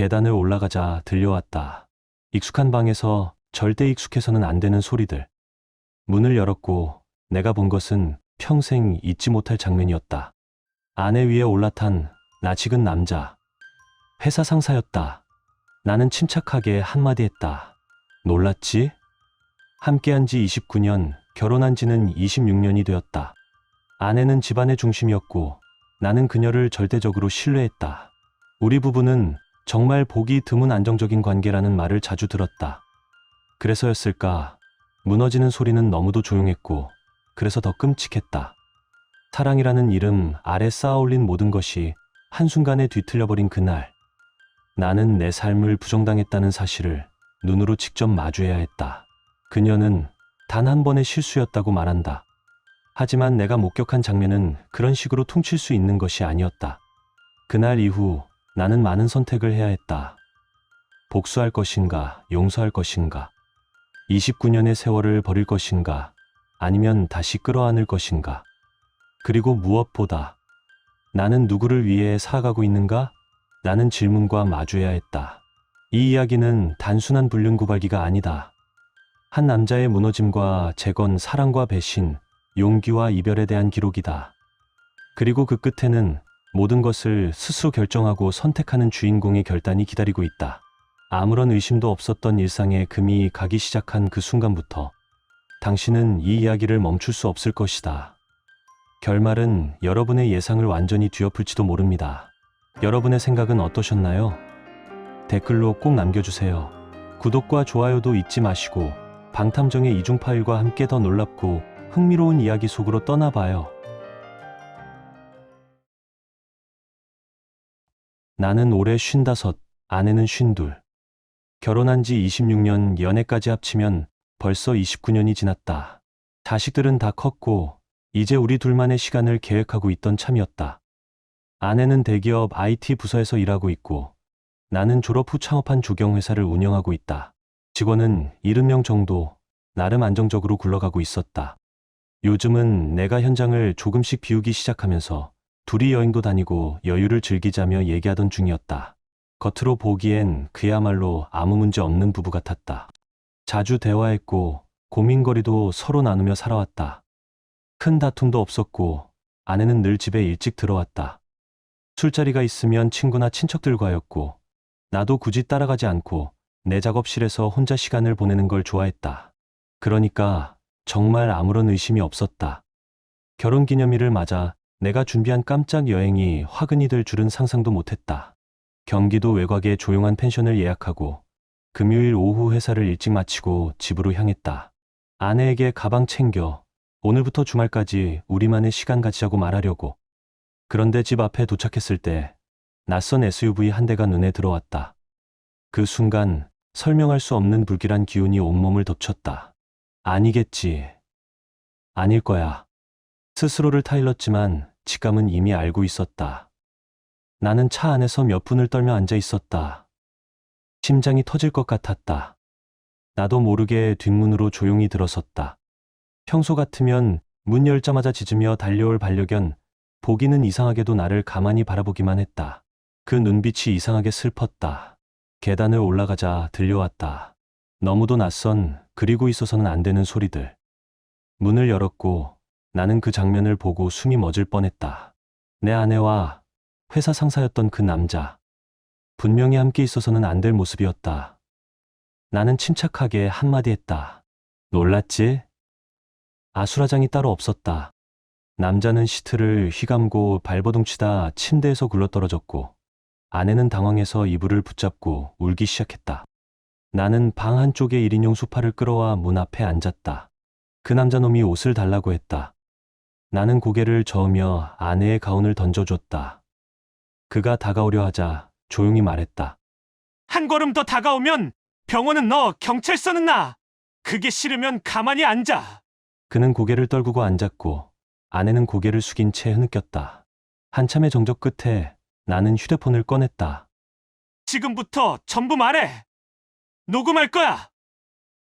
계단을 올라가자 들려왔다. 익숙한 방에서 절대 익숙해서는 안 되는 소리들. 문을 열었고 내가 본 것은 평생 잊지 못할 장면이었다. 아내 위에 올라탄 낯익은 남자. 회사 상사였다. 나는 침착하게 한마디 했다. 놀랐지? 함께한 지 29년, 결혼한 지는 26년이 되었다. 아내는 집안의 중심이었고 나는 그녀를 절대적으로 신뢰했다. 우리 부부는 정말 보기 드문 안정적인 관계라는 말을 자주 들었다. 그래서였을까? 무너지는 소리는 너무도 조용했고 그래서 더 끔찍했다. 사랑이라는 이름 아래 쌓아올린 모든 것이 한순간에 뒤틀려버린 그날. 나는 내 삶을 부정당했다는 사실을 눈으로 직접 마주해야 했다. 그녀는 단 한 번의 실수였다고 말한다. 하지만 내가 목격한 장면은 그런 식으로 퉁칠 수 있는 것이 아니었다. 그날 이후 나는 많은 선택을 해야 했다. 복수할 것인가, 용서할 것인가, 29년의 세월을 버릴 것인가, 아니면 다시 끌어안을 것인가. 그리고 무엇보다 나는 누구를 위해 살아가고 있는가? 라는 질문과 마주해야 했다. 이 이야기는 단순한 불륜고발기가 아니다. 한 남자의 무너짐과 재건, 사랑과 배신, 용기와 이별에 대한 기록이다. 그리고 그 끝에는 모든 것을 스스로 결정하고 선택하는 주인공의 결단이 기다리고 있다. 아무런 의심도 없었던 일상에 금이 가기 시작한 그 순간부터 당신은 이 이야기를 멈출 수 없을 것이다. 결말은 여러분의 예상을 완전히 뒤엎을지도 모릅니다. 여러분의 생각은 어떠셨나요? 댓글로 꼭 남겨주세요. 구독과 좋아요도 잊지 마시고 방탐정의 이중 파일과 함께 더 놀랍고 흥미로운 이야기 속으로 떠나봐요. 나는 올해 55, 아내는 52. 결혼한 지 26년, 연애까지 합치면 벌써 29년이 지났다. 자식들은 다 컸고 이제 우리 둘만의 시간을 계획하고 있던 참이었다. 아내는 대기업 IT 부서에서 일하고 있고 나는 졸업 후 창업한 조경회사를 운영하고 있다. 직원은 70명 정도, 나름 안정적으로 굴러가고 있었다. 요즘은 내가 현장을 조금씩 비우기 시작하면서 둘이 여행도 다니고 여유를 즐기자며 얘기하던 중이었다. 겉으로 보기엔 그야말로 아무 문제 없는 부부 같았다. 자주 대화했고 고민거리도 서로 나누며 살아왔다. 큰 다툼도 없었고 아내는 늘 집에 일찍 들어왔다. 술자리가 있으면 친구나 친척들과였고 나도 굳이 따라가지 않고 내 작업실에서 혼자 시간을 보내는 걸 좋아했다. 그러니까 정말 아무런 의심이 없었다. 결혼기념일을 맞아 내가 준비한 깜짝 여행이 화근이 될 줄은 상상도 못했다. 경기도 외곽의 조용한 펜션을 예약하고 금요일 오후 회사를 일찍 마치고 집으로 향했다. 아내에게 가방 챙겨 오늘부터 주말까지 우리만의 시간 가지자고 말하려고. 그런데 집 앞에 도착했을 때 낯선 SUV 한 대가 눈에 들어왔다. 그 순간 설명할 수 없는 불길한 기운이 온몸을 덮쳤다. 아니겠지. 아닐 거야. 스스로를 타일렀지만 직감은 이미 알고 있었다. 나는 차 안에서 몇 분을 떨며 앉아 있었다. 심장이 터질 것 같았다. 나도 모르게 뒷문으로 조용히 들어섰다. 평소 같으면 문 열자마자 짖으며 달려올 반려견, 보기는 이상하게도 나를 가만히 바라보기만 했다. 그 눈빛이 이상하게 슬펐다. 계단을 올라가자 들려왔다. 너무도 낯선, 그리고 있어서는 안 되는 소리들. 문을 열었고 나는 그 장면을 보고 숨이 멎을 뻔했다. 내 아내와 회사 상사였던 그 남자. 분명히 함께 있어서는 안 될 모습이었다. 나는 침착하게 한마디 했다. 놀랐지? 아수라장이 따로 없었다. 남자는 시트를 휘감고 발버둥 치다 침대에서 굴러떨어졌고 아내는 당황해서 이불을 붙잡고 울기 시작했다. 나는 방 한쪽에 1인용 소파를 끌어와 문 앞에 앉았다. 그 남자놈이 옷을 달라고 했다. 나는 고개를 저으며 아내의 가운을 던져줬다. 그가 다가오려 하자 조용히 말했다. 한 걸음 더 다가오면 병원은 너, 경찰서는 나. 그게 싫으면 가만히 앉아. 그는 고개를 떨구고 앉았고 아내는 고개를 숙인 채 흐느꼈다. 한참의 정적 끝에 나는 휴대폰을 꺼냈다. 지금부터 전부 말해. 녹음할 거야.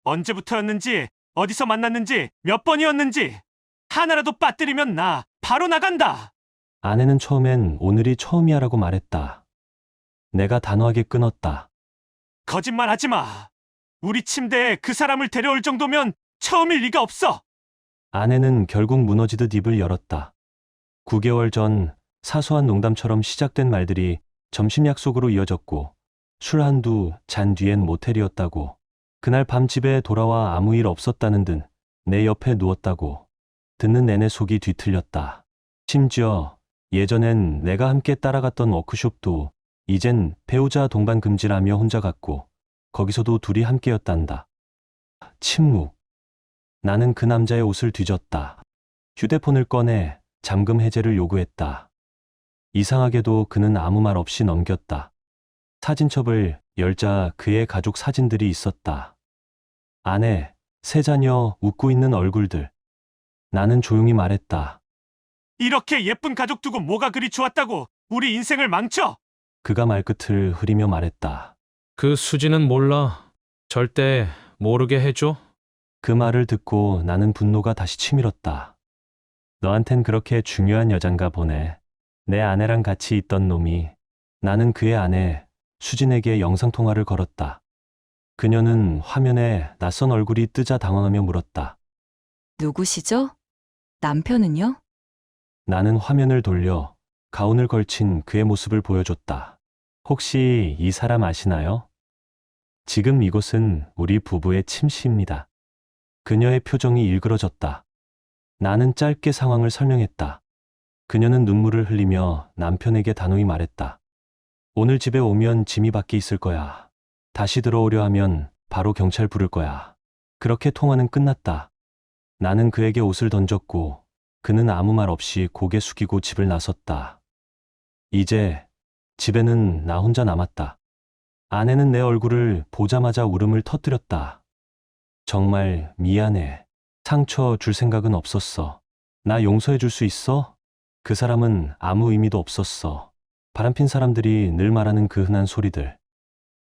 언제부터였는지, 어디서 만났는지, 몇 번이었는지. 하나라도 빠뜨리면 나 바로 나간다. 아내는 처음엔 오늘이 처음이야라고 말했다. 내가 단호하게 끊었다. 거짓말 하지 마. 우리 침대에 그 사람을 데려올 정도면 처음일 리가 없어. 아내는 결국 무너지듯 입을 열었다. 9개월 전 사소한 농담처럼 시작된 말들이 점심 약속으로 이어졌고 술 한두 잔 뒤엔 모텔이었다고. 그날 밤 집에 돌아와 아무 일 없었다는 듯 내 옆에 누웠다고. 듣는 내내 속이 뒤틀렸다. 심지어 예전엔 내가 함께 따라갔던 워크숍도 이젠 배우자 동반 금지라며 혼자 갔고 거기서도 둘이 함께였단다. 침묵. 나는 그 남자의 옷을 뒤졌다. 휴대폰을 꺼내 잠금 해제를 요구했다. 이상하게도 그는 아무 말 없이 넘겼다. 사진첩을 열자 그의 가족 사진들이 있었다. 아내, 세 자녀, 웃고 있는 얼굴들. 나는 조용히 말했다. 이렇게 예쁜 가족 두고 뭐가 그리 좋았다고 우리 인생을 망쳐? 그가 말끝을 흐리며 말했다. 그 수지는 몰라. 절대 모르게 해줘. 그 말을 듣고 나는 분노가 다시 치밀었다. 너한텐 그렇게 중요한 여잔가 보네. 내 아내랑 같이 있던 놈이. 나는 그의 아내 수진에게 영상통화를 걸었다. 그녀는 화면에 낯선 얼굴이 뜨자 당황하며 물었다. 누구시죠? 남편은요? 나는 화면을 돌려 가운을 걸친 그의 모습을 보여줬다. 혹시 이 사람 아시나요? 지금 이곳은 우리 부부의 침실입니다. 그녀의 표정이 일그러졌다. 나는 짧게 상황을 설명했다. 그녀는 눈물을 흘리며 남편에게 단호히 말했다. 오늘 집에 오면 짐이 밖에 있을 거야. 다시 들어오려 하면 바로 경찰 부를 거야. 그렇게 통화는 끝났다. 나는 그에게 옷을 던졌고 그는 아무 말 없이 고개 숙이고 집을 나섰다. 이제 집에는 나 혼자 남았다. 아내는 내 얼굴을 보자마자 울음을 터뜨렸다. 정말 미안해. 상처 줄 생각은 없었어. 나 용서해 줄 수 있어? 그 사람은 아무 의미도 없었어. 바람핀 사람들이 늘 말하는 그 흔한 소리들.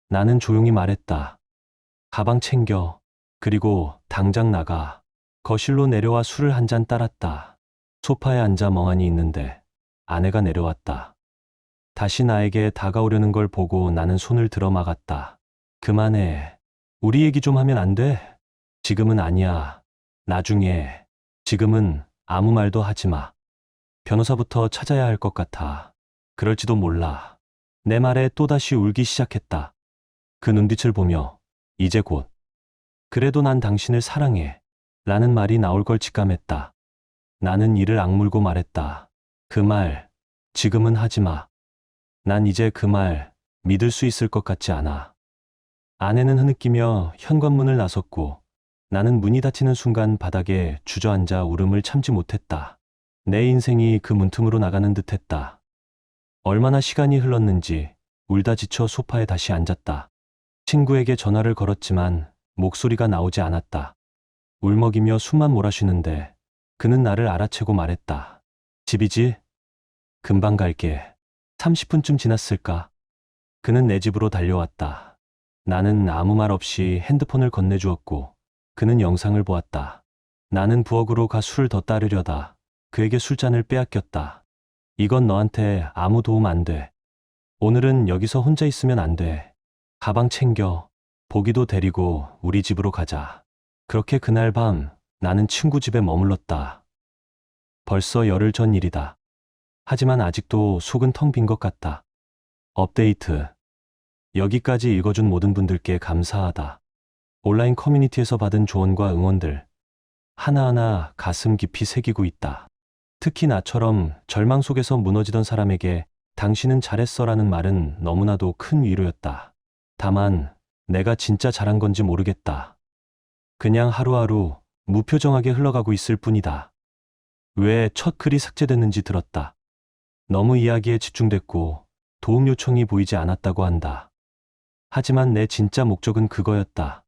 나는 조용히 말했다. 가방 챙겨. 그리고 당장 나가. 거실로 내려와 술을 한 잔 따랐다. 소파에 앉아 멍하니 있는데 아내가 내려왔다. 다시 나에게 다가오려는 걸 보고 나는 손을 들어 막았다. 그만해. 우리 얘기 좀 하면 안 돼? 지금은 아니야. 나중에. 지금은 아무 말도 하지 마. 변호사부터 찾아야 할 것 같아. 그럴지도 몰라. 내 말에 또다시 울기 시작했다. 그 눈빛을 보며 이제 곧 그래도 난 당신을 사랑해 라는 말이 나올 걸 직감했다. 나는 이를 악물고 말했다. 그 말 지금은 하지 마. 난 이제 그 말 믿을 수 있을 것 같지 않아. 아내는 흐느끼며 현관문을 나섰고 나는 문이 닫히는 순간 바닥에 주저앉아 울음을 참지 못했다. 내 인생이 그 문틈으로 나가는 듯했다. 얼마나 시간이 흘렀는지 울다 지쳐 소파에 다시 앉았다. 친구에게 전화를 걸었지만 목소리가 나오지 않았다. 울먹이며 숨만 몰아쉬는데 그는 나를 알아채고 말했다. 집이지? 금방 갈게. 30분쯤 지났을까? 그는 내 집으로 달려왔다. 나는 아무 말 없이 핸드폰을 건네주었고 그는 영상을 보았다. 나는 부엌으로 가 술을 더 따르려다 그에게 술잔을 빼앗겼다. 이건 너한테 아무 도움 안 돼. 오늘은 여기서 혼자 있으면 안 돼. 가방 챙겨. 보기도 데리고 우리 집으로 가자. 그렇게 그날 밤 나는 친구 집에 머물렀다. 벌써 열흘 전 일이다. 하지만 아직도 속은 텅 빈 것 같다. 업데이트. 여기까지 읽어준 모든 분들께 감사하다. 온라인 커뮤니티에서 받은 조언과 응원들. 하나하나 가슴 깊이 새기고 있다. 특히 나처럼 절망 속에서 무너지던 사람에게 당신은 잘했어라는 말은 너무나도 큰 위로였다. 다만 내가 진짜 잘한 건지 모르겠다. 그냥 하루하루 무표정하게 흘러가고 있을 뿐이다. 왜 첫 글이 삭제됐는지 들었다. 너무 이야기에 집중됐고 도움 요청이 보이지 않았다고 한다. 하지만 내 진짜 목적은 그거였다.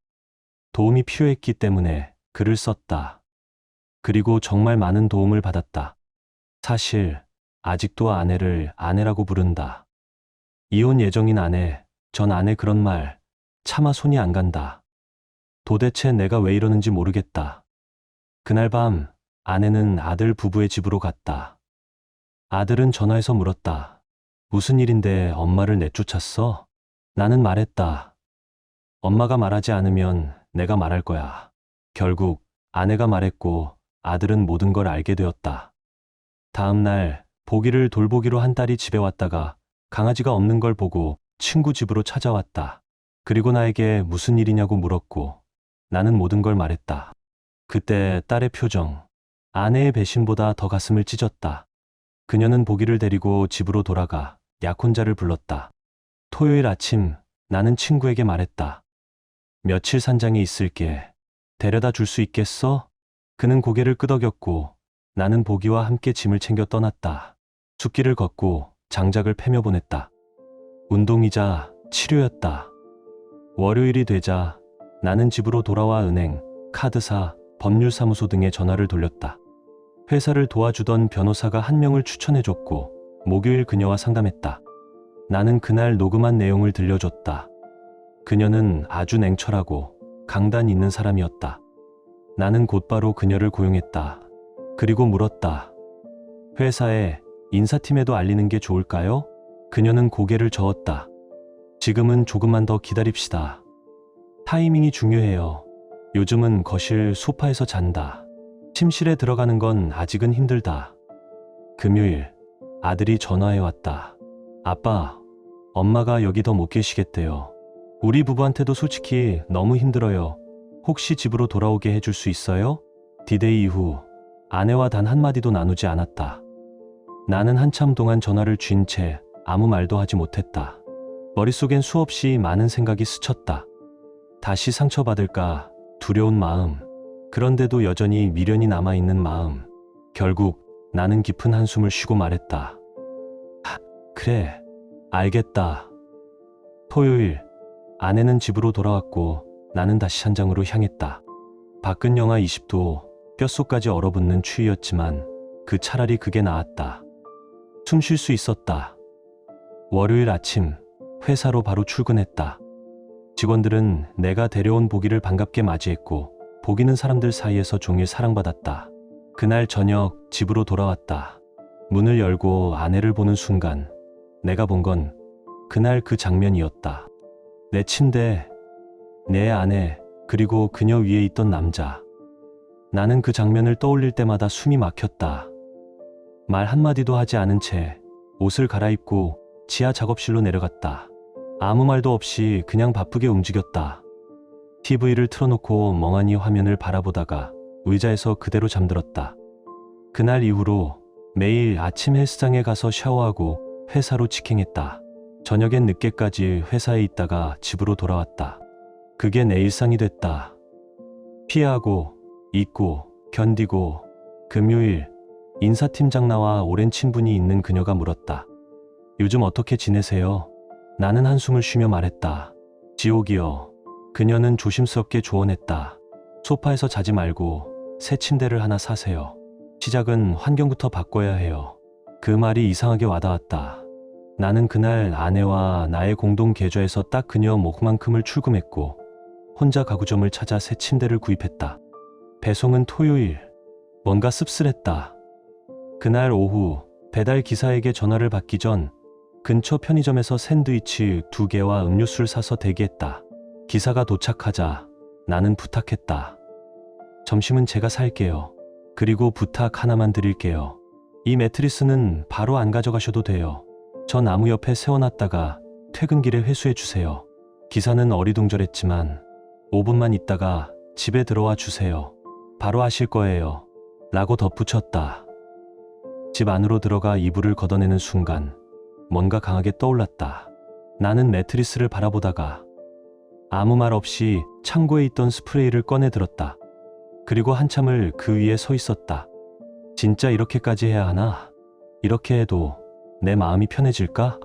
도움이 필요했기 때문에 글을 썼다. 그리고 정말 많은 도움을 받았다. 사실 아직도 아내를 아내라고 부른다. 이혼 예정인 아내, 전 아내 그런 말 차마 손이 안 간다. 도대체 내가 왜 이러는지 모르겠다. 그날 밤 아내는 아들 부부의 집으로 갔다. 아들은 전화해서 물었다. 무슨 일인데 엄마를 내쫓았어? 나는 말했다. 엄마가 말하지 않으면 내가 말할 거야. 결국 아내가 말했고 아들은 모든 걸 알게 되었다. 다음 날 보기를 돌보기로 한 딸이 집에 왔다가 강아지가 없는 걸 보고 친구 집으로 찾아왔다. 그리고 나에게 무슨 일이냐고 물었고 나는 모든 걸 말했다. 그때 딸의 표정, 아내의 배신보다 더 가슴을 찢었다. 그녀는 보기를 데리고 집으로 돌아가 약혼자를 불렀다. 토요일 아침 나는 친구에게 말했다. 며칠 산장에 있을게. 데려다 줄 수 있겠어? 그는 고개를 끄덕였고 나는 보기와 함께 짐을 챙겨 떠났다. 숲길을 걷고 장작을 패며 보냈다. 운동이자 치료였다. 월요일이 되자 나는 집으로 돌아와 은행, 카드사, 법률사무소 등에 전화를 돌렸다. 회사를 도와주던 변호사가 한 명을 추천해줬고 목요일 그녀와 상담했다. 나는 그날 녹음한 내용을 들려줬다. 그녀는 아주 냉철하고 강단 있는 사람이었다. 나는 곧바로 그녀를 고용했다. 그리고 물었다. 회사에 인사팀에도 알리는 게 좋을까요? 그녀는 고개를 저었다. 지금은 조금만 더 기다립시다. 타이밍이 중요해요. 요즘은 거실 소파에서 잔다. 침실에 들어가는 건 아직은 힘들다. 금요일 아들이 전화해 왔다. 아빠, 엄마가 여기 더 못 계시겠대요. 우리 부부한테도 솔직히 너무 힘들어요. 혹시 집으로 돌아오게 해줄 수 있어요? 디데이 이후 아내와 단 한마디도 나누지 않았다. 나는 한참 동안 전화를 쥔 채 아무 말도 하지 못했다. 머릿속엔 수없이 많은 생각이 스쳤다. 다시 상처받을까 두려운 마음, 그런데도 여전히 미련이 남아있는 마음. 결국 나는 깊은 한숨을 쉬고 말했다. 그래, 알겠다. 토요일, 아내는 집으로 돌아왔고 나는 다시 산장으로 향했다. 밖은 영하 20도, 뼛속까지 얼어붙는 추위였지만 차라리 그게 나았다. 숨 쉴 수 있었다. 월요일 아침, 회사로 바로 출근했다. 직원들은 내가 데려온 보기를 반갑게 맞이했고 보기는 사람들 사이에서 종일 사랑받았다. 그날 저녁 집으로 돌아왔다. 문을 열고 아내를 보는 순간 내가 본 건 그날 그 장면이었다. 내 침대, 내 아내, 그리고 그녀 위에 있던 남자. 나는 그 장면을 떠올릴 때마다 숨이 막혔다. 말 한마디도 하지 않은 채 옷을 갈아입고 지하 작업실로 내려갔다. 아무 말도 없이 그냥 바쁘게 움직였다. TV를 틀어놓고 멍하니 화면을 바라보다가 의자에서 그대로 잠들었다. 그날 이후로 매일 아침 헬스장에 가서 샤워하고 회사로 직행했다. 저녁엔 늦게까지 회사에 있다가 집으로 돌아왔다. 그게 내 일상이 됐다. 피하고, 잊고, 견디고. 금요일, 인사팀장 나와 오랜 친분이 있는 그녀가 물었다. 요즘 어떻게 지내세요? 나는 한숨을 쉬며 말했다. 지옥이요. 그녀는 조심스럽게 조언했다. 소파에서 자지 말고 새 침대를 하나 사세요. 시작은 환경부터 바꿔야 해요. 그 말이 이상하게 와닿았다. 나는 그날 아내와 나의 공동 계좌에서 딱 그녀 목만큼을 출금했고 혼자 가구점을 찾아 새 침대를 구입했다. 배송은 토요일. 뭔가 씁쓸했다. 그날 오후 배달 기사에게 전화를 받기 전 근처 편의점에서 샌드위치 2개와 음료수를 사서 대기했다. 기사가 도착하자 나는 부탁했다. 점심은 제가 살게요. 그리고 부탁 하나만 드릴게요. 이 매트리스는 바로 안 가져가셔도 돼요. 저 나무 옆에 세워놨다가 퇴근길에 회수해 주세요. 기사는 어리둥절했지만 5분만 있다가 집에 들어와 주세요. 바로 하실 거예요. 라고 덧붙였다. 집 안으로 들어가 이불을 걷어내는 순간 뭔가 강하게 떠올랐다. 나는 매트리스를 바라보다가 아무 말 없이 창고에 있던 스프레이를 꺼내 들었다. 그리고 한참을 그 위에 서 있었다. 진짜 이렇게까지 해야 하나? 이렇게 해도 내 마음이 편해질까?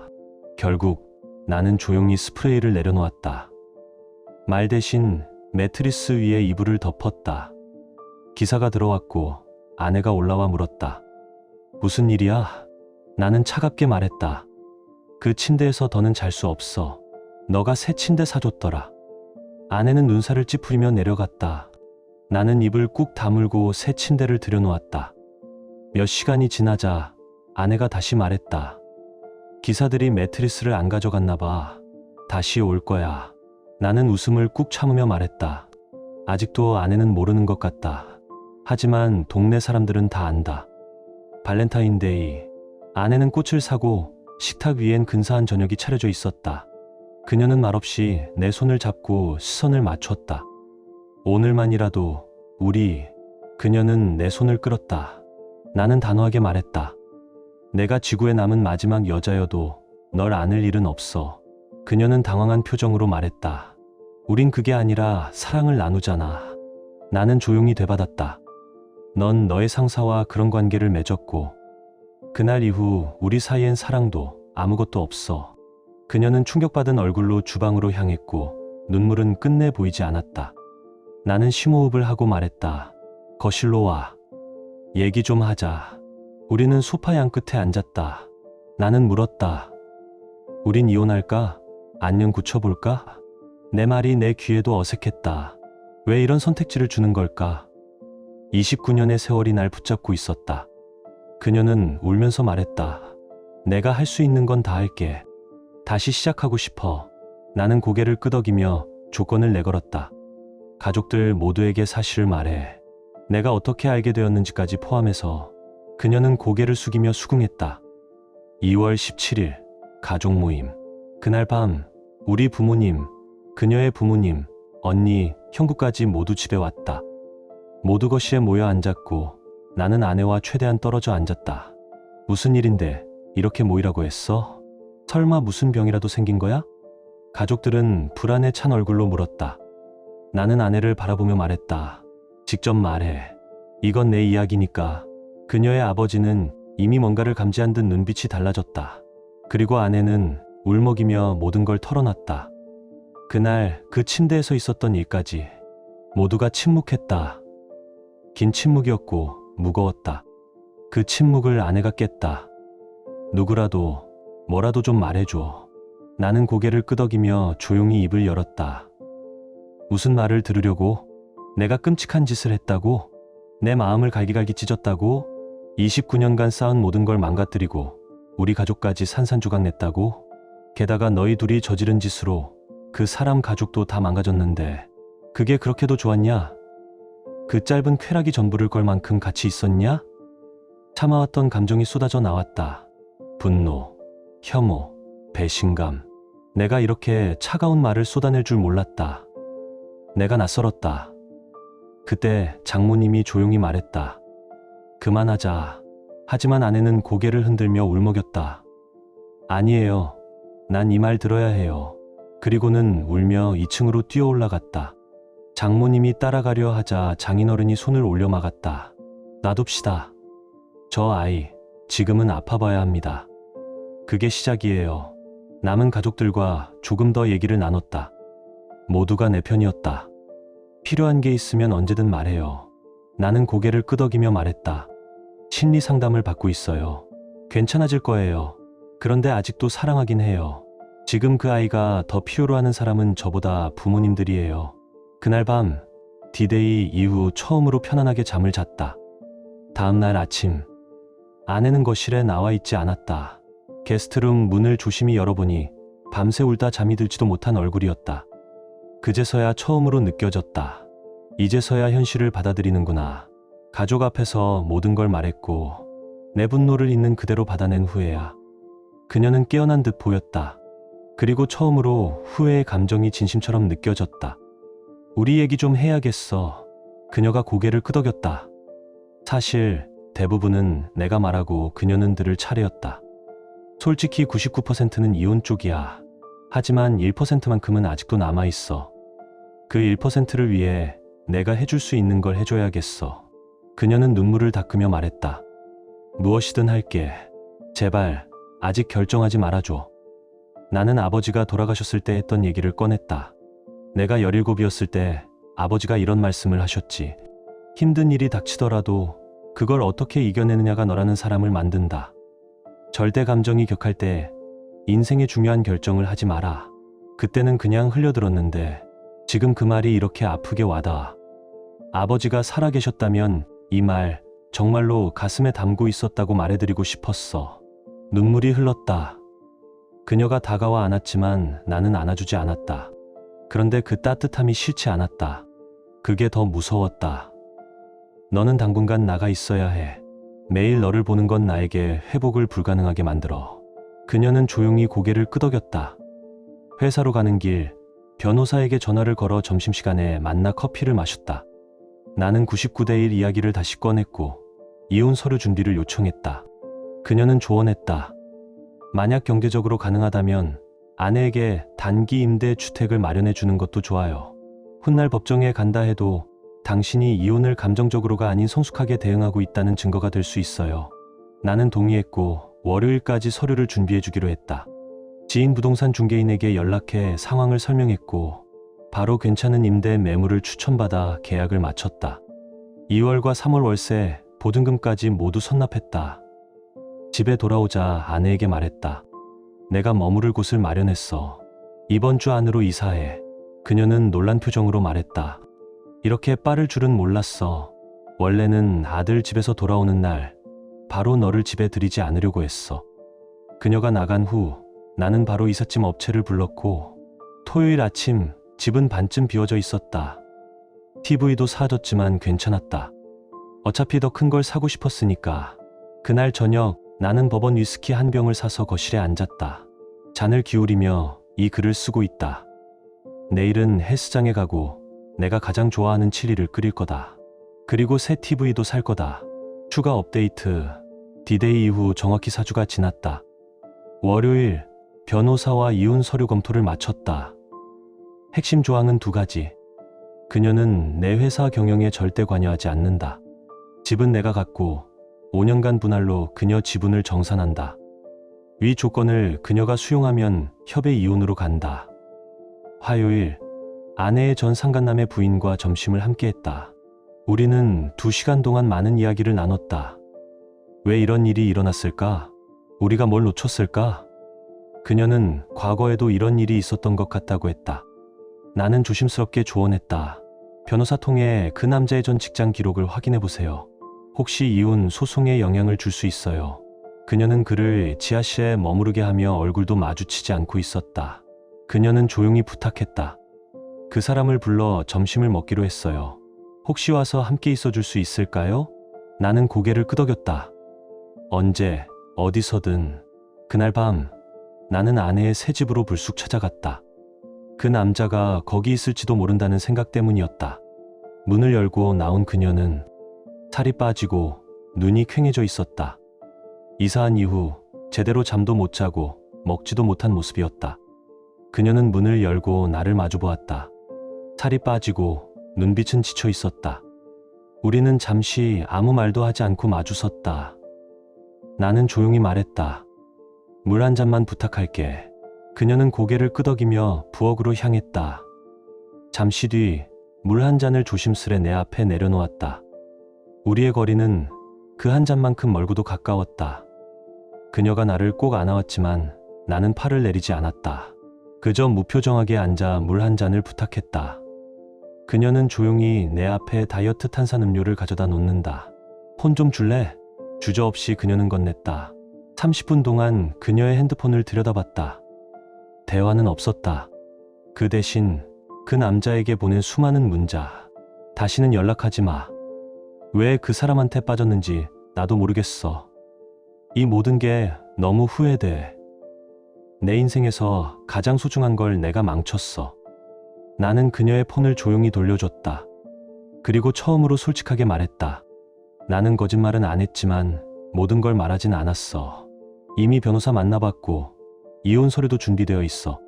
결국 나는 조용히 스프레이를 내려놓았다. 말 대신 매트리스 위에 이불을 덮었다. 기사가 들어왔고 아내가 올라와 물었다. 무슨 일이야? 나는 차갑게 말했다. 그 침대에서 더는 잘 수 없어. 너가 새 침대 사줬더라. 아내는 눈살을 찌푸리며 내려갔다. 나는 입을 꾹 다물고 새 침대를 들여놓았다. 몇 시간이 지나자 아내가 다시 말했다. 기사들이 매트리스를 안 가져갔나 봐. 다시 올 거야. 나는 웃음을 꾹 참으며 말했다. 아직도 아내는 모르는 것 같다. 하지만 동네 사람들은 다 안다. 발렌타인데이. 아내는 꽃을 사고 식탁 위엔 근사한 저녁이 차려져 있었다. 그녀는 말없이 내 손을 잡고 시선을 맞췄다. 오늘만이라도 우리. 그녀는 내 손을 끌었다. 나는 단호하게 말했다. 내가 지구에 남은 마지막 여자여도 널 안을 일은 없어. 그녀는 당황한 표정으로 말했다. 우린 그게 아니라 사랑을 나누잖아. 나는 조용히 되받았다. 넌 너의 상사와 그런 관계를 맺었고 그날 이후 우리 사이엔 사랑도 아무것도 없어. 그녀는 충격받은 얼굴로 주방으로 향했고 눈물은 끝내 보이지 않았다. 나는 심호흡을 하고 말했다. 거실로 와. 얘기 좀 하자. 우리는 소파 양끝에 앉았다. 나는 물었다. 우린 이혼할까? 안녕 굳혀볼까? 내 말이 내 귀에도 어색했다. 왜 이런 선택지를 주는 걸까? 29년의 세월이 날 붙잡고 있었다. 그녀는 울면서 말했다. 내가 할 수 있는 건 다 할게. 다시 시작하고 싶어. 나는 고개를 끄덕이며 조건을 내걸었다. 가족들 모두에게 사실을 말해. 내가 어떻게 알게 되었는지까지 포함해서. 그녀는 고개를 숙이며 수긍했다. 2월 17일 가족 모임. 그날 밤 우리 부모님, 그녀의 부모님, 언니, 형부까지 모두 집에 왔다. 모두 거실에 모여 앉았고 나는 아내와 최대한 떨어져 앉았다. 무슨 일인데 이렇게 모이라고 했어? 설마 무슨 병이라도 생긴 거야? 가족들은 불안에 찬 얼굴로 물었다. 나는 아내를 바라보며 말했다. 직접 말해. 이건 내 이야기니까. 그녀의 아버지는 이미 뭔가를 감지한 듯 눈빛이 달라졌다. 그리고 아내는 울먹이며 모든 걸 털어놨다. 그날 그 침대에서 있었던 일까지. 모두가 침묵했다. 긴 침묵이었고 무거웠다. 그 침묵을 아내가 깼다. 누구라도 뭐라도 좀 말해줘. 나는 고개를 끄덕이며 조용히 입을 열었다. 무슨 말을 들으려고? 내가 끔찍한 짓을 했다고? 내 마음을 갈기갈기 찢었다고? 29년간 쌓은 모든 걸 망가뜨리고 우리 가족까지 산산조각 냈다고? 게다가 너희 둘이 저지른 짓으로 그 사람 가족도 다 망가졌는데 그게 그렇게도 좋았냐? 그 짧은 쾌락이 전부를 걸 만큼 가치 있었냐? 참아왔던 감정이 쏟아져 나왔다. 분노, 혐오, 배신감. 내가 이렇게 차가운 말을 쏟아낼 줄 몰랐다. 내가 낯설었다. 그때 장모님이 조용히 말했다. 그만하자. 하지만 아내는 고개를 흔들며 울먹였다. 아니에요. 난 이 말 들어야 해요. 그리고는 울며 2층으로 뛰어 올라갔다. 장모님이 따라가려 하자 장인어른이 손을 올려 막았다. 놔둡시다. 저 아이, 지금은 아파봐야 합니다. 그게 시작이에요. 남은 가족들과 조금 더 얘기를 나눴다. 모두가 내 편이었다. 필요한 게 있으면 언제든 말해요. 나는 고개를 끄덕이며 말했다. 심리 상담을 받고 있어요. 괜찮아질 거예요. 그런데 아직도 사랑하긴 해요. 지금 그 아이가 더 필요로 하는 사람은 저보다 부모님들이에요. 그날 밤 디데이 이후 처음으로 편안하게 잠을 잤다. 다음 날 아침 아내는 거실에 나와 있지 않았다. 게스트룸 문을 조심히 열어보니 밤새 울다 잠이 들지도 못한 얼굴이었다. 그제서야 처음으로 느껴졌다. 이제서야 현실을 받아들이는구나. 가족 앞에서 모든 걸 말했고 내 분노를 있는 그대로 받아낸 후에야. 그녀는 깨어난 듯 보였다. 그리고 처음으로 후회의 감정이 진심처럼 느껴졌다. 우리 얘기 좀 해야겠어. 그녀가 고개를 끄덕였다. 사실 대부분은 내가 말하고 그녀는 들을 차례였다. 솔직히 99%는 이혼 쪽이야. 하지만 1%만큼은 아직도 남아있어. 그 1%를 위해 내가 해줄 수 있는 걸 해줘야겠어. 그녀는 눈물을 닦으며 말했다. 무엇이든 할게. 제발 아직 결정하지 말아줘. 나는 아버지가 돌아가셨을 때 했던 얘기를 꺼냈다. 내가 17이었을 때 아버지가 이런 말씀을 하셨지. 힘든 일이 닥치더라도 그걸 어떻게 이겨내느냐가 너라는 사람을 만든다. 절대 감정이 격할 때 인생의 중요한 결정을 하지 마라. 그때는 그냥 흘려들었는데 지금 그 말이 이렇게 아프게 와닿아. 아버지가 살아계셨다면 이 말 정말로 가슴에 담고 있었다고 말해드리고 싶었어. 눈물이 흘렀다. 그녀가 다가와 안았지만 나는 안아주지 않았다. 그런데 그 따뜻함이 싫지 않았다. 그게 더 무서웠다. 너는 당분간 나가 있어야 해. 매일 너를 보는 건 나에게 회복을 불가능하게 만들어. 그녀는 조용히 고개를 끄덕였다. 회사로 가는 길, 변호사에게 전화를 걸어 점심시간에 만나 커피를 마셨다. 나는 99대 1 이야기를 다시 꺼냈고 이혼 서류 준비를 요청했다. 그녀는 조언했다. 만약 경제적으로 가능하다면 아내에게 단기 임대 주택을 마련해 주는 것도 좋아요. 훗날 법정에 간다 해도 당신이 이혼을 감정적으로가 아닌 성숙하게 대응하고 있다는 증거가 될 수 있어요. 나는 동의했고 월요일까지 서류를 준비해 주기로 했다. 지인 부동산 중개인에게 연락해 상황을 설명했고 바로 괜찮은 임대 매물을 추천받아 계약을 마쳤다. 2월과 3월 월세, 보증금까지 모두 선납했다. 집에 돌아오자 아내에게 말했다. 내가 머무를 곳을 마련했어. 이번 주 안으로 이사해. 그녀는 놀란 표정으로 말했다. 이렇게 빠를 줄은 몰랐어. 원래는 아들 집에서 돌아오는 날 바로 너를 집에 들이지 않으려고 했어. 그녀가 나간 후 나는 바로 이삿짐 업체를 불렀고 토요일 아침 집은 반쯤 비워져 있었다. TV도 사줬지만 괜찮았다. 어차피 더 큰 걸 사고 싶었으니까. 그날 저녁 나는 버번 위스키 한 병을 사서 거실에 앉았다. 잔을 기울이며 이 글을 쓰고 있다. 내일은 헬스장에 가고 내가 가장 좋아하는 칠리를 끓일 거다. 그리고 새 TV도 살 거다. 추가 업데이트. D-Day 이후 정확히 4주가 지났다. 월요일 변호사와 이혼 서류 검토를 마쳤다. 핵심 조항은 2가지. 그녀는 내 회사 경영에 절대 관여하지 않는다. 집은 내가 갖고 5년간 분할로 그녀 지분을 정산한다. 위 조건을 그녀가 수용하면 협의 이혼으로 간다. 화요일 아내의 전 상간남의 부인과 점심을 함께했다. 우리는 2시간 동안 많은 이야기를 나눴다. 왜 이런 일이 일어났을까? 우리가 뭘 놓쳤을까? 그녀는 과거에도 이런 일이 있었던 것 같다고 했다. 나는 조심스럽게 조언했다. 변호사 통해 그 남자의 전 직장 기록을 확인해 보세요. 혹시 이혼 소송에 영향을 줄 수 있어요. 그녀는 그를 지하실에 머무르게 하며 얼굴도 마주치지 않고 있었다. 그녀는 조용히 부탁했다. 그 사람을 불러 점심을 먹기로 했어요. 혹시 와서 함께 있어줄 수 있을까요? 나는 고개를 끄덕였다. 언제, 어디서든. 그날 밤 나는 아내의 새 집으로 불쑥 찾아갔다. 그 남자가 거기 있을지도 모른다는 생각 때문이었다. 문을 열고 나온 그녀는 살이 빠지고 눈이 퀭해져 있었다. 이사한 이후 제대로 잠도 못 자고 먹지도 못한 모습이었다. 그녀는 문을 열고 나를 마주 보았다. 살이 빠지고 눈빛은 지쳐 있었다. 우리는 잠시 아무 말도 하지 않고 마주 섰다. 나는 조용히 말했다. 물 한 잔만 부탁할게. 그녀는 고개를 끄덕이며 부엌으로 향했다. 잠시 뒤 물 한 잔을 조심스레 내 앞에 내려놓았다. 우리의 거리는 그 한 잔만큼 멀고도 가까웠다. 그녀가 나를 꼭 안아왔지만 나는 팔을 내리지 않았다. 그저 무표정하게 앉아 물 한 잔을 부탁했다. 그녀는 조용히 내 앞에 다이어트 탄산음료를 가져다 놓는다. 폰 좀 줄래? 주저없이 그녀는 건넸다. 30분 동안 그녀의 핸드폰을 들여다봤다. 대화는 없었다. 그 대신 그 남자에게 보낸 수많은 문자. 다시는 연락하지 마. 왜 그 사람한테 빠졌는지 나도 모르겠어. 이 모든 게 너무 후회돼. 내 인생에서 가장 소중한 걸 내가 망쳤어. 나는 그녀의 폰을 조용히 돌려줬다. 그리고 처음으로 솔직하게 말했다. 나는 거짓말은 안 했지만 모든 걸 말하진 않았어. 이미 변호사 만나봤고 이혼 서류도 준비되어 있어.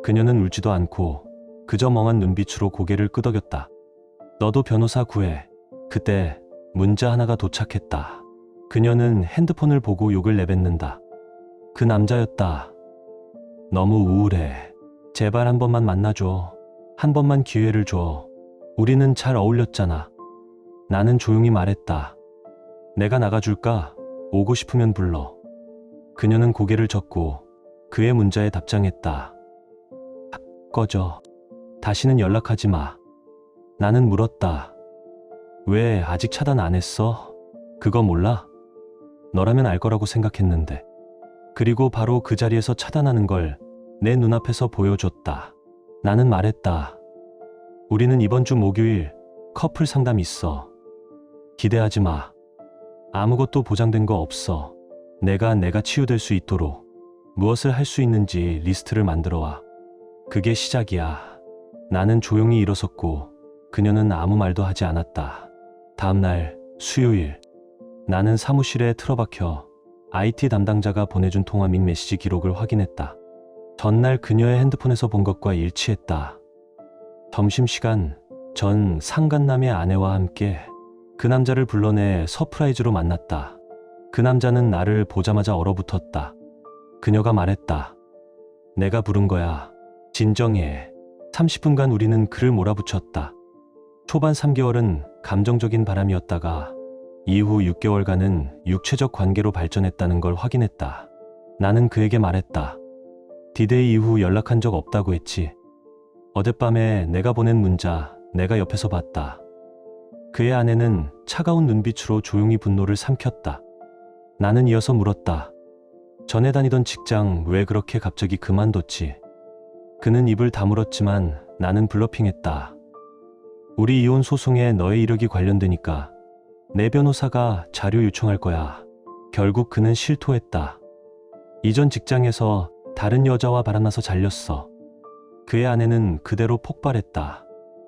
그녀는 울지도 않고 그저 멍한 눈빛으로 고개를 끄덕였다. 너도 변호사 구해. 그때 문자 하나가 도착했다. 그녀는 핸드폰을 보고 욕을 내뱉는다. 그 남자였다. 너무 우울해. 제발 한 번만 만나줘. 한 번만 기회를 줘. 우리는 잘 어울렸잖아. 나는 조용히 말했다. 내가 나가줄까? 오고 싶으면 불러. 그녀는 고개를 젓고 그의 문자에 답장했다. 꺼져. 다시는 연락하지 마. 나는 물었다. 왜 아직 차단 안 했어? 그거 몰라? 너라면 알 거라고 생각했는데. 그리고 바로 그 자리에서 차단하는 걸 내 눈앞에서 보여줬다. 나는 말했다. 우리는 이번 주 목요일 커플 상담 있어. 기대하지 마. 아무것도 보장된 거 없어. 내가 치유될 수 있도록 무엇을 할 수 있는지 리스트를 만들어 와. 그게 시작이야. 나는 조용히 일어섰고 그녀는 아무 말도 하지 않았다. 다음 날 수요일 나는 사무실에 틀어박혀 IT 담당자가 보내준 통화 및 메시지 기록을 확인했다. 전날 그녀의 핸드폰에서 본 것과 일치했다. 점심시간 전 상간남의 아내와 함께 그 남자를 불러내 서프라이즈로 만났다. 그 남자는 나를 보자마자 얼어붙었다. 그녀가 말했다. 내가 부른 거야. 진정해. 30분간 우리는 그를 몰아붙였다. 초반 3개월은 감정적인 바람이었다가 이후 6개월간은 육체적 관계로 발전했다는 걸 확인했다. 나는 그에게 말했다. 디데이 이후 연락한 적 없다고 했지. 어젯밤에 내가 보낸 문자 내가 옆에서 봤다. 그의 아내는 차가운 눈빛으로 조용히 분노를 삼켰다. 나는 이어서 물었다. 전에 다니던 직장 왜 그렇게 갑자기 그만뒀지? 그는 입을 다물었지만 나는 블러핑했다. 우리 이혼 소송에 너의 이력이 관련되니까 내 변호사가 자료 요청할 거야. 결국 그는 실토했다. 이전 직장에서 다른 여자와 바람나서 잘렸어. 그의 아내는 그대로 폭발했다.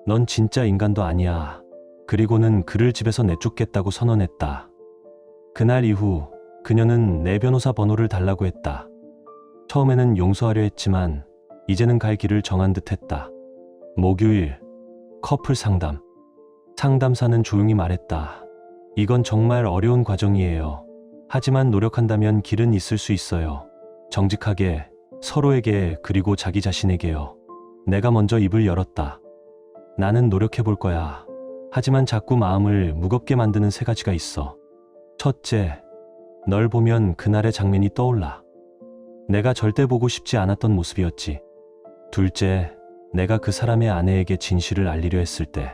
넌 진짜 인간도 아니야. 그리고는 그를 집에서 내쫓겠다고 선언했다. 그날 이후 그녀는 내 변호사 번호를 달라고 했다. 처음에는 용서하려 했지만 이제는 갈 길을 정한 듯 했다. 목요일 커플 상담. 상담사는 조용히 말했다. 이건 정말 어려운 과정이에요. 하지만 노력한다면 길은 있을 수 있어요. 정직하게 서로에게 그리고 자기 자신에게요. 내가 먼저 입을 열었다. 나는 노력해 볼 거야. 하지만 자꾸 마음을 무겁게 만드는 세 가지가 있어. 첫째, 널 보면 그날의 장면이 떠올라. 내가 절대 보고 싶지 않았던 모습이었지. 둘째, 내가 그 사람의 아내에게 진실을 알리려 했을 때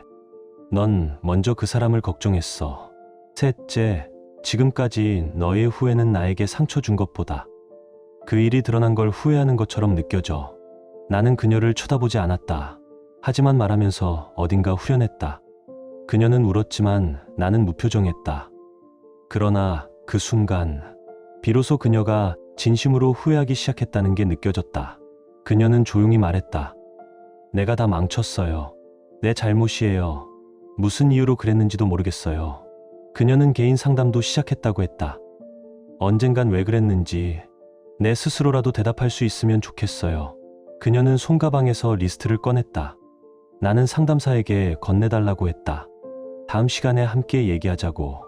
넌 먼저 그 사람을 걱정했어. 셋째, 지금까지 너의 후회는 나에게 상처 준 것보다 그 일이 드러난 걸 후회하는 것처럼 느껴져. 나는 그녀를 쳐다보지 않았다. 하지만 말하면서 어딘가 후련했다. 그녀는 울었지만 나는 무표정했다. 그러나 그 순간 비로소 그녀가 진심으로 후회하기 시작했다는 게 느껴졌다. 그녀는 조용히 말했다. 내가 다 망쳤어요. 내 잘못이에요. 무슨 이유로 그랬는지도 모르겠어요. 그녀는 개인 상담도 시작했다고 했다. 언젠간 왜 그랬는지 내 스스로라도 대답할 수 있으면 좋겠어요. 그녀는 손가방에서 리스트를 꺼냈다. 나는 상담사에게 건네달라고 했다. 다음 시간에 함께 얘기하자고.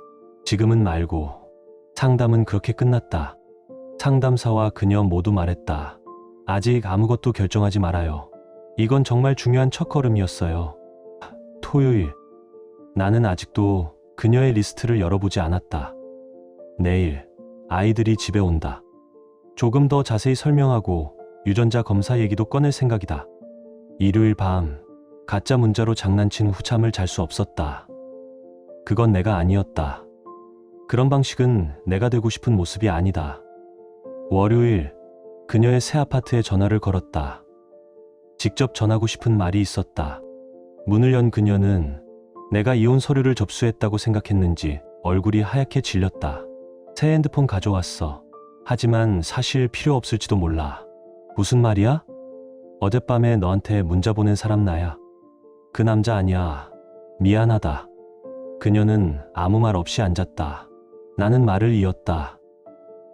지금은 말고. 상담은 그렇게 끝났다. 상담사와 그녀 모두 말했다. 아직 아무것도 결정하지 말아요. 이건 정말 중요한 첫걸음이었어요. 토요일. 나는 아직도 그녀의 리스트를 열어보지 않았다. 내일 아이들이 집에 온다. 조금 더 자세히 설명하고 유전자 검사 얘기도 꺼낼 생각이다. 일요일 밤 가짜 문자로 장난친 후 잠을 잘 수 없었다. 그건 내가 아니었다. 그런 방식은 내가 되고 싶은 모습이 아니다. 월요일 그녀의 새 아파트에 전화를 걸었다. 직접 전하고 싶은 말이 있었다. 문을 연 그녀는 내가 이혼 서류를 접수했다고 생각했는지 얼굴이 하얗게 질렸다. 새 핸드폰 가져왔어. 하지만 사실 필요 없을지도 몰라. 무슨 말이야? 어젯밤에 너한테 문자 보낸 사람 나야. 그 남자 아니야. 미안하다. 그녀는 아무 말 없이 앉았다. 나는 말을 이었다.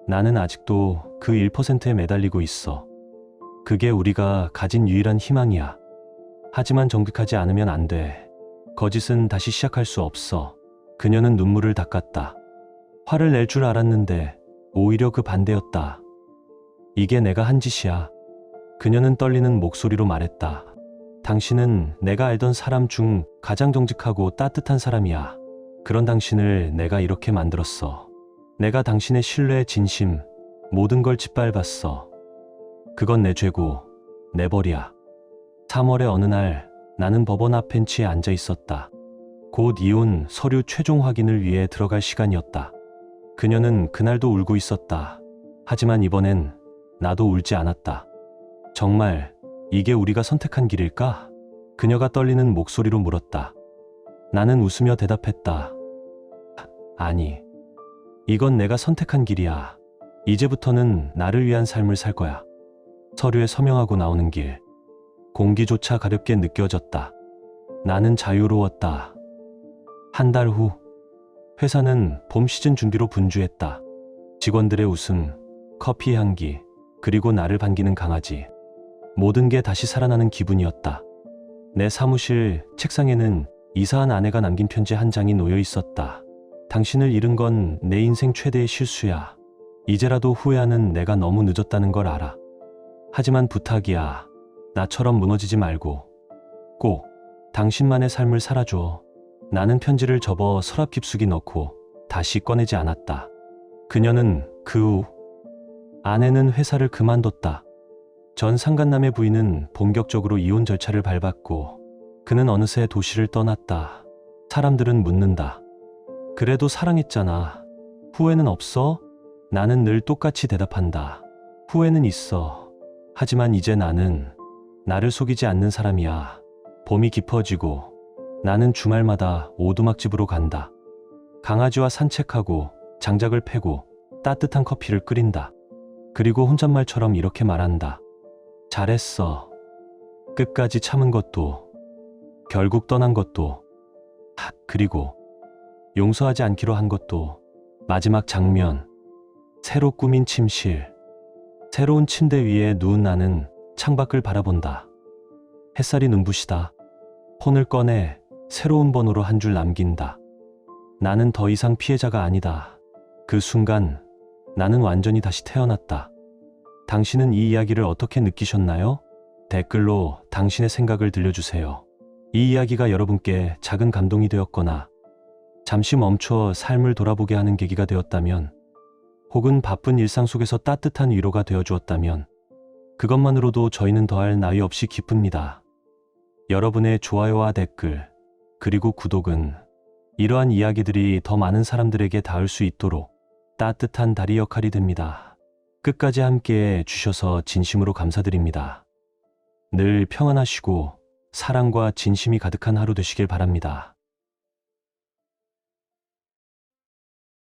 나는 아직도 그 1%에 매달리고 있어. 그게 우리가 가진 유일한 희망이야. 하지만 정직하지 않으면 안 돼. 거짓은 다시 시작할 수 없어. 그녀는 눈물을 닦았다. 화를 낼 줄 알았는데 오히려 그 반대였다. 이게 내가 한 짓이야. 그녀는 떨리는 목소리로 말했다. 당신은 내가 알던 사람 중 가장 정직하고 따뜻한 사람이야. 그런 당신을 내가 이렇게 만들었어. 내가 당신의 신뢰, 진심, 모든 걸 짓밟았어. 그건 내 죄고 내 벌이야. 3월의 어느 날 나는 법원 앞 벤치에 앉아 있었다. 곧 이혼 서류 최종 확인을 위해 들어갈 시간이었다. 그녀는 그날도 울고 있었다. 하지만 이번엔 나도 울지 않았다. 정말 이게 우리가 선택한 길일까? 그녀가 떨리는 목소리로 물었다. 나는 웃으며 대답했다. 아니, 이건 내가 선택한 길이야. 이제부터는 나를 위한 삶을 살 거야. 서류에 서명하고 나오는 길. 공기조차 가렵게 느껴졌다. 나는 자유로웠다. 한 달 후, 회사는 봄 시즌 준비로 분주했다. 직원들의 웃음, 커피 향기, 그리고 나를 반기는 강아지. 모든 게 다시 살아나는 기분이었다. 내 사무실 책상에는 이사한 아내가 남긴 편지 한 장이 놓여 있었다. 당신을 잃은 건 내 인생 최대의 실수야. 이제라도 후회하는 내가 너무 늦었다는 걸 알아. 하지만 부탁이야. 나처럼 무너지지 말고 꼭 당신만의 삶을 살아줘. 나는 편지를 접어 서랍 깊숙이 넣고 다시 꺼내지 않았다. 그녀는 그 후, 아내는 회사를 그만뒀다. 전 상간남의 부인은 본격적으로 이혼 절차를 밟았고 그는 어느새 도시를 떠났다. 사람들은 묻는다. 그래도 사랑했잖아. 후회는 없어? 나는 늘 똑같이 대답한다. 후회는 있어. 하지만 이제 나는 나를 속이지 않는 사람이야. 봄이 깊어지고 나는 주말마다 오두막집으로 간다. 강아지와 산책하고 장작을 패고 따뜻한 커피를 끓인다. 그리고 혼잣말처럼 이렇게 말한다. 잘했어. 끝까지 참은 것도, 결국 떠난 것도, 그리고 용서하지 않기로 한 것도. 마지막 장면. 새로 꾸민 침실. 새로운 침대 위에 누운 나는 창밖을 바라본다. 햇살이 눈부시다. 폰을 꺼내 새로운 번호로 한 줄 남긴다. 나는 더 이상 피해자가 아니다. 그 순간 나는 완전히 다시 태어났다. 당신은 이 이야기를 어떻게 느끼셨나요? 댓글로 당신의 생각을 들려주세요. 이 이야기가 여러분께 작은 감동이 되었거나 잠시 멈춰 삶을 돌아보게 하는 계기가 되었다면, 혹은 바쁜 일상 속에서 따뜻한 위로가 되어주었다면 그것만으로도 저희는 더할 나위 없이 기쁩니다. 여러분의 좋아요와 댓글, 그리고 구독은 이러한 이야기들이 더 많은 사람들에게 닿을 수 있도록 따뜻한 다리 역할이 됩니다. 끝까지 함께해 주셔서 진심으로 감사드립니다. 늘 평안하시고 사랑과 진심이 가득한 하루 되시길 바랍니다.